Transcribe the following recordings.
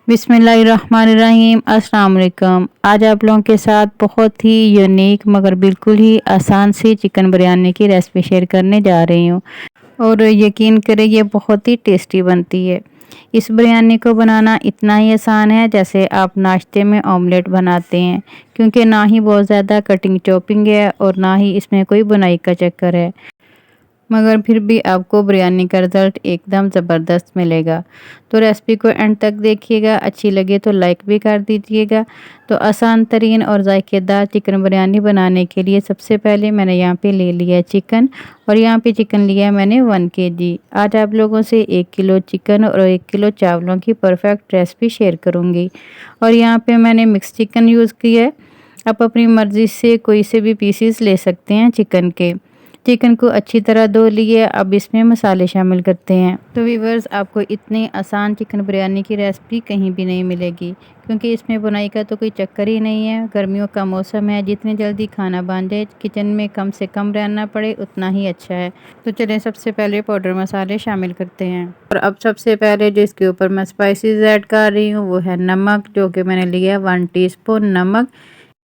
बिस्मिल्लाहिर्रहमानिर्रहीम। अस्सलाम वालेकुम। आज आप लोगों के साथ बहुत ही यूनिक मगर बिल्कुल ही आसान सी चिकन बिरयानी की रेसिपी शेयर करने जा रही हूँ और यकीन करें ये बहुत ही टेस्टी बनती है। इस बिरयानी को बनाना इतना ही आसान है जैसे आप नाश्ते में ऑमलेट बनाते हैं, क्योंकि ना ही बहुत ज़्यादा कटिंग चॉपिंग है और ना ही इसमें कोई बुनाई का चक्कर है, मगर फिर भी आपको बिरयानी का रिज़ल्ट एकदम ज़बरदस्त मिलेगा। तो रेसिपी को एंड तक देखिएगा, अच्छी लगे तो लाइक भी कर दीजिएगा। तो आसान तरीन और जायकेदार चिकन बिरयानी बनाने के लिए सबसे पहले मैंने यहाँ पे ले लिया है चिकन, और यहाँ पे चिकन लिया है मैंने 1 केजी। आज आप लोगों से 1 किलो चिकन और 1 किलो चावलों की परफेक्ट रेसिपी शेयर करूँगी। और यहाँ पे मैंने मिक्स चिकन यूज़ किया है। आप अपनी मर्ज़ी से कोई से भी पीसीस ले सकते हैं चिकन के। चिकन को अच्छी तरह धो लिए, अब इसमें मसाले शामिल करते हैं। तो व्यूअर्स, आपको इतनी आसान चिकन बिरयानी की रेसिपी कहीं भी नहीं मिलेगी, क्योंकि इसमें बुनाई का तो कोई चक्कर ही नहीं है। गर्मियों का मौसम है, जितनी जल्दी खाना बन जाए, किचन में कम से कम रहना पड़े उतना ही अच्छा है। तो चलें सबसे पहले पाउडर मसाले शामिल करते हैं। और अब सबसे पहले जिसके ऊपर मैं स्पाइसेस ऐड कर रही हूँ वो है नमक, जो कि मैंने लिया 1 टीस्पून नमक।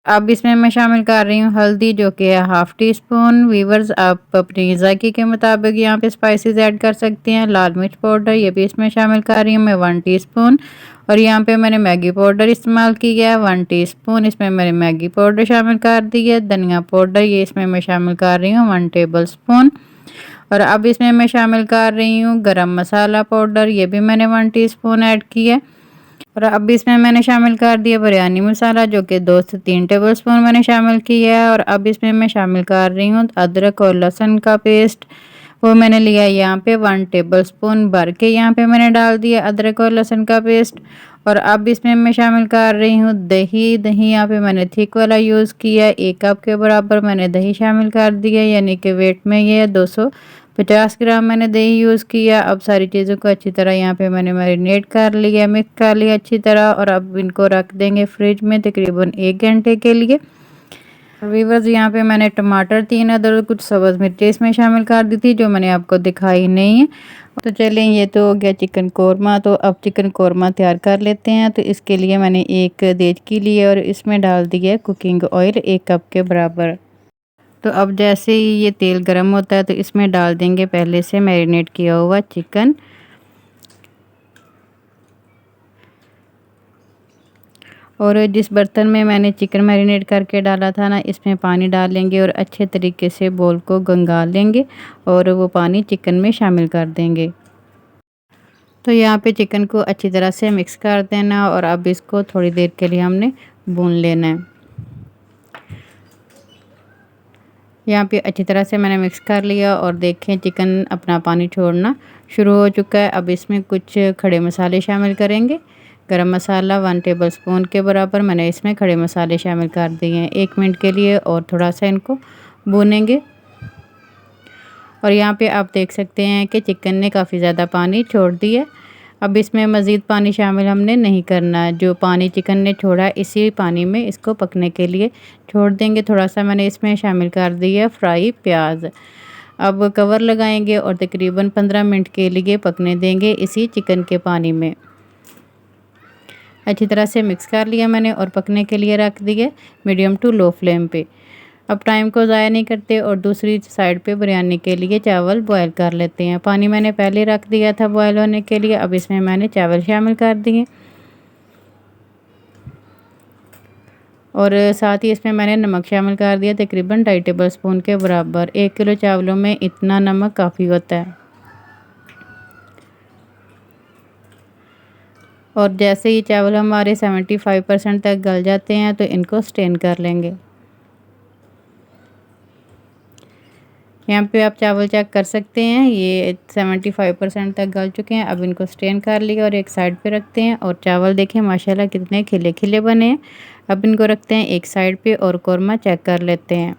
अब इसमें मैं शामिल कर रही हूँ हल्दी, जो कि है 1/2 टीस्पून। वीवर्स, आप अपनी ज़ायके के मुताबिक यहाँ पे स्पाइसेस ऐड कर सकते हैं। लाल मिर्च पाउडर ये भी इसमें शामिल कर रही हूँ मैं 1 टीस्पून। और यहाँ पे मैंने मैगी पाउडर इस्तेमाल किया है 1 टीस्पून, इसमें मैंने मैगी पाउडर शामिल कर दी है। धनिया पाउडर ये इसमें मैं शामिल कर रही हूँ 1 टेबल स्पून। और अब इसमें मैं शामिल कर रही हूँ गरम मसाला पाउडर, ये भी मैंने 1 टीस्पून ऐड किया है। और अब इसमें मैंने शामिल कर दिया बिरयानी मसाला, जो कि 2 से 3 टेबलस्पून मैंने शामिल किया है। और अब इसमें मैं शामिल कर रही हूँ अदरक और लहसुन का पेस्ट, वो मैंने लिया है यहाँ पे 1 टेबलस्पून भर के, यहाँ पे मैंने डाल दिया अदरक और लहसुन का पेस्ट। और अब इसमें मैं शामिल कर रही हूँ दही। दही यहाँ पे मैंने थिक वाला यूज़ किया है, 1 कप के बराबर मैंने दही शामिल कर दिया, यानी कि वेट में ये 250 ग्राम मैंने दही यूज़ किया। अब सारी चीज़ों को अच्छी तरह यहाँ पे मैंने मैरिनेट कर लिया, मिक्स कर लिया अच्छी तरह। और अब इनको रख देंगे फ्रिज में तकरीबन 1 घंटे के लिए। वीवर्स, यहाँ पे मैंने टमाटर 3 अदरक कुछ सब्ज़ मिर्ची इसमें शामिल कर दी थी, जो मैंने आपको दिखाई नहीं है। तो चलें, ये तो हो गया चिकन कोरमा। तो अब चिकन कोरमा तैयार कर लेते हैं। तो इसके लिए मैंने एक देचकी ली है और इसमें डाल दिया कुकिंग ऑयल 1 कप के बराबर। तो अब जैसे ही ये तेल गर्म होता है तो इसमें डाल देंगे पहले से मैरिनेट किया हुआ चिकन। और जिस बर्तन में मैंने चिकन मैरिनेट करके डाला था ना, इसमें पानी डाल लेंगे और अच्छे तरीके से बोल को गंगा लेंगे और वो पानी चिकन में शामिल कर देंगे। तो यहाँ पे चिकन को अच्छी तरह से मिक्स कर देना और अब इसको थोड़ी देर के लिए हमने भून लेना है। यहाँ पे अच्छी तरह से मैंने मिक्स कर लिया और देखें चिकन अपना पानी छोड़ना शुरू हो चुका है। अब इसमें कुछ खड़े मसाले शामिल करेंगे। गरम मसाला 1 टेबलस्पून के बराबर मैंने इसमें खड़े मसाले शामिल कर दिए हैं 1 मिनट के लिए, और थोड़ा सा इनको भूनेंगे। और यहाँ पे आप देख सकते हैं कि चिकन ने काफ़ी ज़्यादा पानी छोड़ दिया। अब इसमें मज़ीद पानी शामिल हमने नहीं करना है। जो पानी चिकन ने छोड़ा इसी पानी में इसको पकने के लिए छोड़ देंगे। थोड़ा सा मैंने इसमें शामिल कर दिया फ्राई प्याज। अब कवर लगाएंगे और तकरीबन 15 मिनट के लिए पकने देंगे इसी चिकन के पानी में। अच्छी तरह से मिक्स कर लिया मैंने और पकने के लिए रख दिए मीडियम टू लो फ्लेम पे। अब टाइम को ज़ाया नहीं करते और दूसरी साइड पे बिरयानी के लिए चावल बॉयल कर लेते हैं। पानी मैंने पहले रख दिया था बॉयल होने के लिए, अब इसमें मैंने चावल शामिल कर दिए और साथ ही इसमें मैंने नमक शामिल कर दिया तकरीबन 2.5 टेबलस्पून के बराबर। 1 किलो चावलों में इतना नमक काफ़ी होता है। और जैसे ही चावल हमारे 75% तक गल जाते हैं तो इनको स्ट्रेन कर लेंगे। यहाँ पे आप चावल चेक कर सकते हैं, ये 75% तक गल चुके हैं। अब इनको स्ट्रेन कर लिया और एक साइड पे रखते हैं। और चावल देखें माशाल्लाह कितने खिले खिले बने हैं। अब इनको रखते हैं एक साइड पे और कौरमा चेक कर लेते हैं।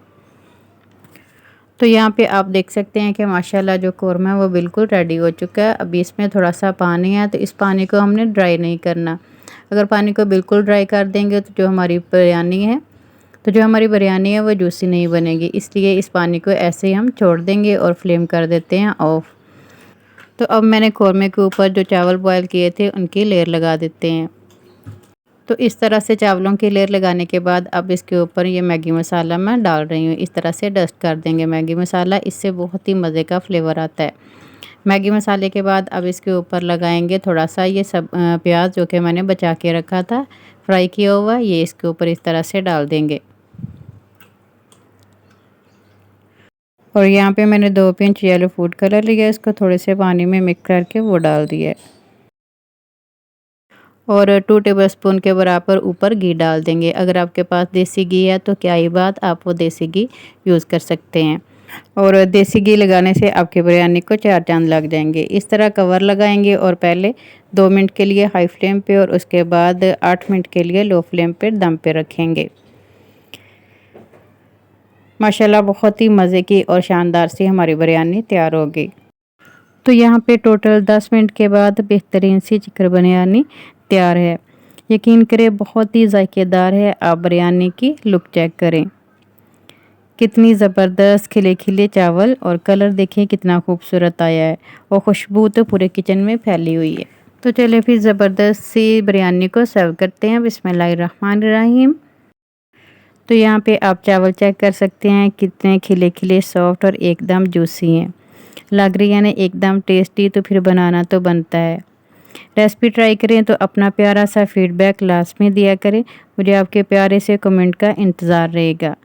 तो यहाँ पे आप देख सकते हैं कि माशाल्लाह जो कौरमा है वो बिल्कुल रेडी हो चुका है। अभी इसमें थोड़ा सा पानी है, तो इस पानी को हमने ड्राई नहीं करना। अगर पानी को बिल्कुल ड्राई कर देंगे तो जो हमारी बिरयानी है वो जूसी नहीं बनेगी, इसलिए इस पानी को ऐसे ही हम छोड़ देंगे और फ्लेम कर देते हैं ऑफ। तो अब मैंने कौरमे के ऊपर जो चावल बॉयल किए थे उनकी लेयर लगा देते हैं। तो इस तरह से चावलों की लेयर लगाने के बाद अब इसके ऊपर ये मैगी मसाला मैं डाल रही हूँ। इस तरह से डस्ट कर देंगे मैगी मसाला, इससे बहुत ही मज़े का फ्लेवर आता है। मैगी मसाले के बाद अब इसके ऊपर लगाएंगे थोड़ा सा ये सब प्याज जो कि मैंने बचा के रखा था फ्राई किया हुआ, ये इसके ऊपर इस तरह से डाल देंगे। और यहाँ पे मैंने 2 पिंच येलो फूड कलर लिया, इसको थोड़े से पानी में मिक्स करके वो डाल दिया है। और 2 टेबलस्पून के बराबर ऊपर घी डाल देंगे। अगर आपके पास देसी घी है तो क्या ही बात, आप वो देसी घी यूज़ कर सकते हैं। और देसी घी लगाने से आपकी बिरयानी को 4 चाँद लग जाएंगे। इस तरह कवर लगाएंगे और पहले 2 मिनट के लिए हाई फ्लेम पे और उसके बाद 8 मिनट के लिए लो फ्लेम पे दम पे रखेंगे। माशाल्लाह बहुत ही मज़े की और शानदार सी हमारी बिरयानी तैयार होगी। तो यहाँ पे टोटल 10 मिनट के बाद बेहतरीन सी चिकन बिरयानी तैयार है। यकीन करें बहुत ही ज़ायकेदार है। आप बिरयानी की लुक चेक करें, कितनी ज़बरदस्त खिले खिले चावल और कलर देखिए कितना खूबसूरत आया है और खुशबू तो पूरे किचन में फैली हुई है। तो चलिए फिर ज़बरदस्त सी बिरयानी को सर्व करते हैं। बिस्मिल्लाहिर्रहमानिर्रहीम। तो यहाँ पे आप चावल चेक कर सकते हैं कितने खिले खिले सॉफ्ट और एकदम जूसी हैं। लग रही है ना एकदम टेस्टी, तो फिर बनाना तो बनता है। रेसिपी ट्राई करें तो अपना प्यारा सा फीडबैक लास्ट में दिया करें। मुझे आपके प्यारे से कमेंट का इंतज़ार रहेगा।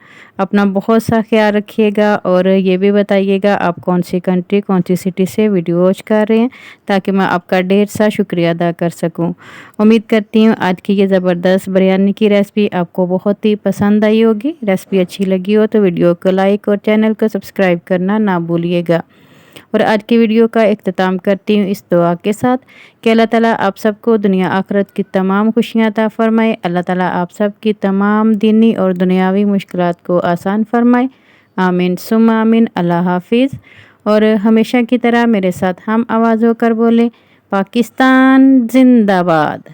अपना बहुत सा ख्याल रखिएगा और ये भी बताइएगा आप कौन सी कंट्री कौन सी सिटी से वीडियो वॉच कर रहे हैं, ताकि मैं आपका ढेर सा शुक्रिया अदा कर सकूं। उम्मीद करती हूँ आज की ये ज़बरदस्त बिरयानी की रेसिपी आपको बहुत ही पसंद आई होगी। रेसिपी अच्छी लगी हो तो वीडियो को लाइक और चैनल को सब्सक्राइब करना ना भूलिएगा। और आज की वीडियो का इख्तिताम करती हूँ इस दुआ के साथ कि अल्लाह ताला आप सबको दुनिया आखिरत की तमाम खुशियाँ अता फ़रमाए। अल्लाह ताला आप सब की तमाम दीनी और दुनियावी मुश्किलात को आसान फ़रमाए। आमीन सुम्मा आमीन। अल्लाह हाफिज़। और हमेशा की तरह मेरे साथ हम आवाज़ होकर बोले, पाकिस्तान जिंदाबाद।